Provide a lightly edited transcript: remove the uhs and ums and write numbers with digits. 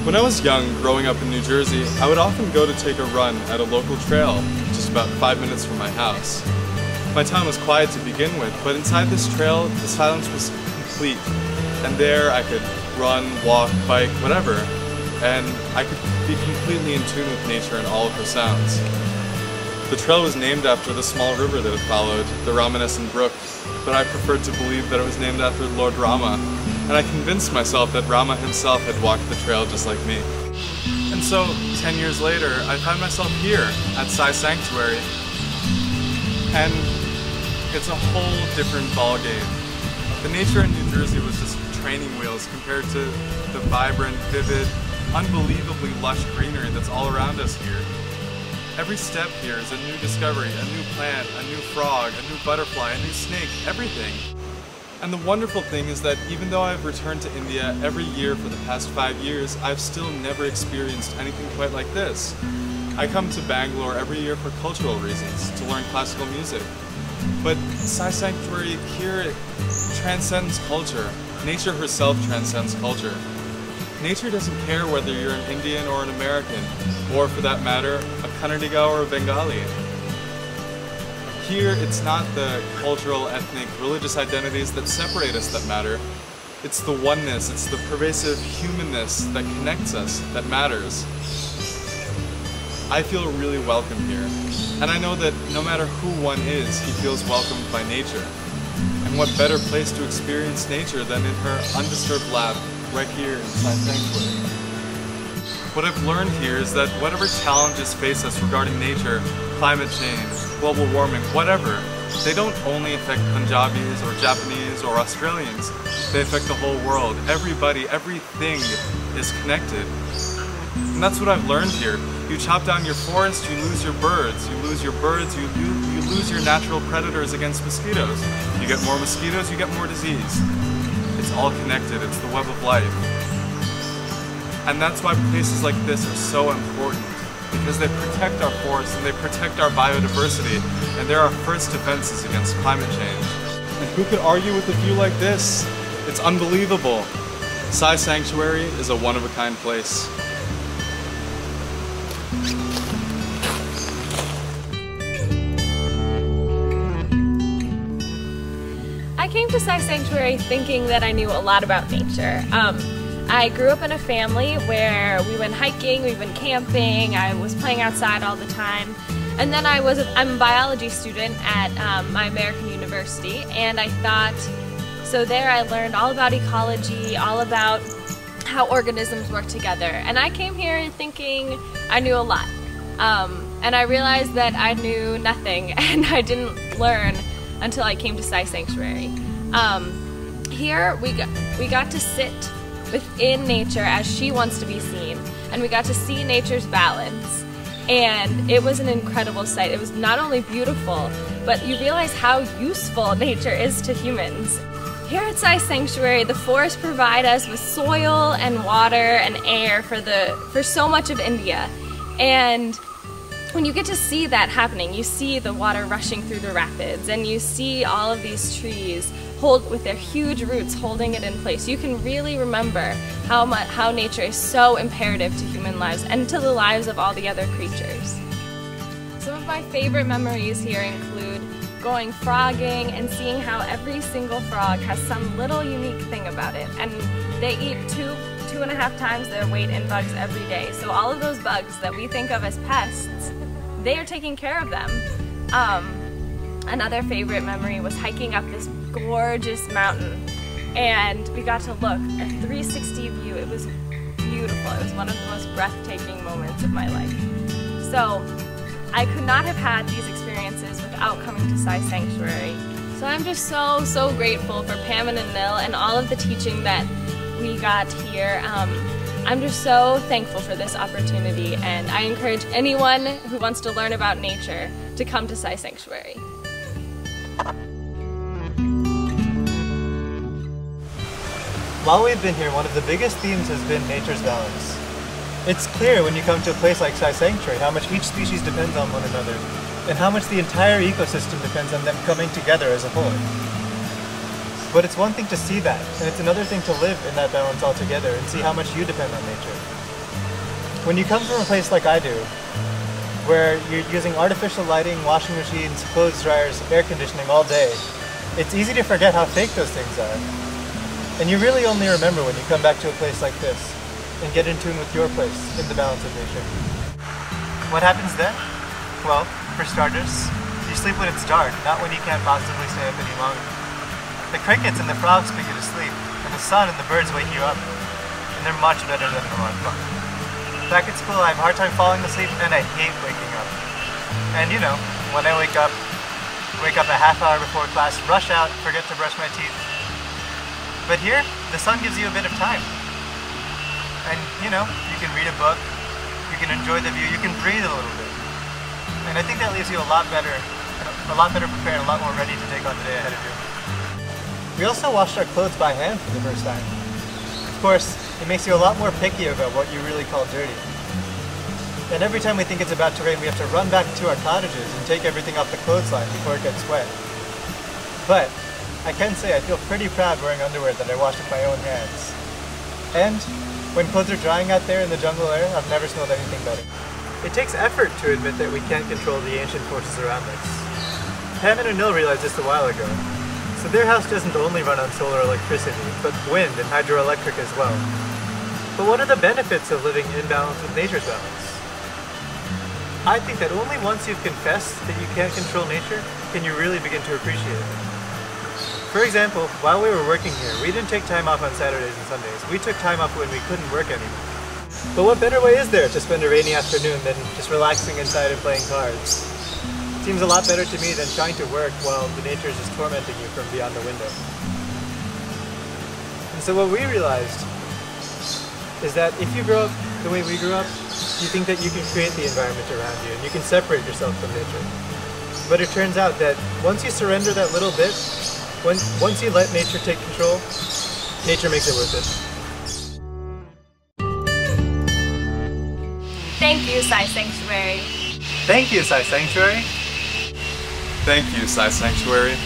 When I was young, growing up in New Jersey, I would often go to take a run at a local trail, just about 5 minutes from my house. My town was quiet to begin with, but inside this trail, the silence was complete. And there I could run, walk, bike, whatever, and I could be completely in tune with nature and all of her sounds. The trail was named after the small river that it followed, the Ramanujan Brook, but I preferred to believe that it was named after Lord Rama, and I convinced myself that Rama himself had walked the trail just like me. And so, 10 years later, I find myself here at SAI Sanctuary, and it's a whole different ballgame. The nature in New Jersey was just training wheels compared to the vibrant, vivid, unbelievably lush greenery that's all around us here. Every step here is a new discovery, a new plant, a new frog, a new butterfly, a new snake, everything. And the wonderful thing is that even though I've returned to India every year for the past 5 years, I've still never experienced anything quite like this. I come to Bangalore every year for cultural reasons, to learn classical music. But SAI Sanctuary here, it transcends culture. Nature herself transcends culture. Nature doesn't care whether you're an Indian or an American, or for that matter, a Kannadiga or a Bengali. Here, it's not the cultural, ethnic, religious identities that separate us that matter. It's the oneness, it's the pervasive humanness that connects us that matters. I feel really welcome here, and I know that no matter who one is, he feels welcomed by nature. And what better place to experience nature than in her undisturbed lap, right here in SAI Sanctuary. What I've learned here is that whatever challenges face us regarding nature, climate change, global warming, whatever, they don't only affect Punjabis or Japanese or Australians, they affect the whole world. Everybody, everything is connected. And that's what I've learned here. You chop down your forest, you lose your birds. You lose your birds, you lose your natural predators against mosquitoes. You get more mosquitoes, you get more disease. It's all connected, it's the web of life. And that's why places like this are so important, because they protect our forests and they protect our biodiversity, and they're our first defenses against climate change. And who could argue with a view like this? It's unbelievable. SAI Sanctuary is a one-of-a-kind place. I came to SAI Sanctuary thinking that I knew a lot about nature. I grew up in a family where we went hiking, we went camping, I was playing outside all the time. And then I'm a biology student at my American university, and I thought, so there I learned all about ecology, all about how organisms work together. And I came here thinking I knew a lot. And I realized that I knew nothing, and I didn't learn until I came to SAI Sanctuary. Here we got to sit within nature as she wants to be seen, and we got to see nature's balance, and it was an incredible sight. It was not only beautiful, but you realize how useful nature is to humans. Here at SAI Sanctuary, the forests provide us with soil and water and air for so much of India, and when you get to see that happening, you see the water rushing through the rapids, and you see all of these trees with their huge roots holding it in place. You can really remember how nature is so imperative to human lives and to the lives of all the other creatures. Some of my favorite memories here include going frogging and seeing how every single frog has some little unique thing about it, and they eat 2.5 times their weight in bugs every day. So all of those bugs that we think of as pests, they are taking care of them. Another favorite memory was hiking up this gorgeous mountain, and we got to look at a 360 view. It was beautiful. It was one of the most breathtaking moments of my life. So I could not have had these experiences without coming to SAI Sanctuary. So I'm just so grateful for Pam and Anil and all of the teaching that we got here. I'm just so thankful for this opportunity, and I encourage anyone who wants to learn about nature to come to SAI Sanctuary. While we've been here, one of the biggest themes has been nature's balance. It's clear when you come to a place like SAI Sanctuary how much each species depends on one another, and how much the entire ecosystem depends on them coming together as a whole. But it's one thing to see that, and it's another thing to live in that balance altogether and see how much you depend on nature. When you come from a place like I do, where you're using artificial lighting, washing machines, clothes dryers, air conditioning all day, it's easy to forget how fake those things are. And you really only remember when you come back to a place like this and get in tune with your place in the balance of nature. What happens then? Well, for starters, you sleep when it's dark, not when you can't possibly stay up any longer. The crickets and the frogs put you to sleep, and the sun and the birds wake you up. And they're much better than an alarm clock. Back at school, I have a hard time falling asleep, and I hate waking up. And you know, when I wake up a half hour before class, rush out, forget to brush my teeth. But here, the sun gives you a bit of time. And you know, you can read a book, you can enjoy the view, you can breathe a little bit. And I think that leaves you a lot better prepared, a lot more ready to take on the day ahead of you. We also washed our clothes by hand for the first time. Of course, it makes you a lot more picky about what you really call dirty. And every time we think it's about to rain, we have to run back to our cottages and take everything off the clothesline before it gets wet. But I can say I feel pretty proud wearing underwear that I washed with my own hands. And when clothes are drying out there in the jungle air, I've never smelled anything better. It takes effort to admit that we can't control the ancient forces around us. Pam and Anil realized this a while ago. So their house doesn't only run on solar electricity, but wind and hydroelectric as well. But what are the benefits of living in balance with nature's balance? I think that only once you've confessed that you can't control nature, can you really begin to appreciate it. For example, while we were working here, we didn't take time off on Saturdays and Sundays. We took time off when we couldn't work anymore. But what better way is there to spend a rainy afternoon than just relaxing inside and playing cards? It seems a lot better to me than trying to work while the nature is just tormenting you from beyond the window. And so what we realized is that if you grow up the way we grew up, you think that you can create the environment around you and you can separate yourself from nature. But it turns out that once you surrender that little bit, once you let nature take control, nature makes it worth it. Thank you, SAI Sanctuary. Thank you, SAI Sanctuary. Thank you, SAI Sanctuary.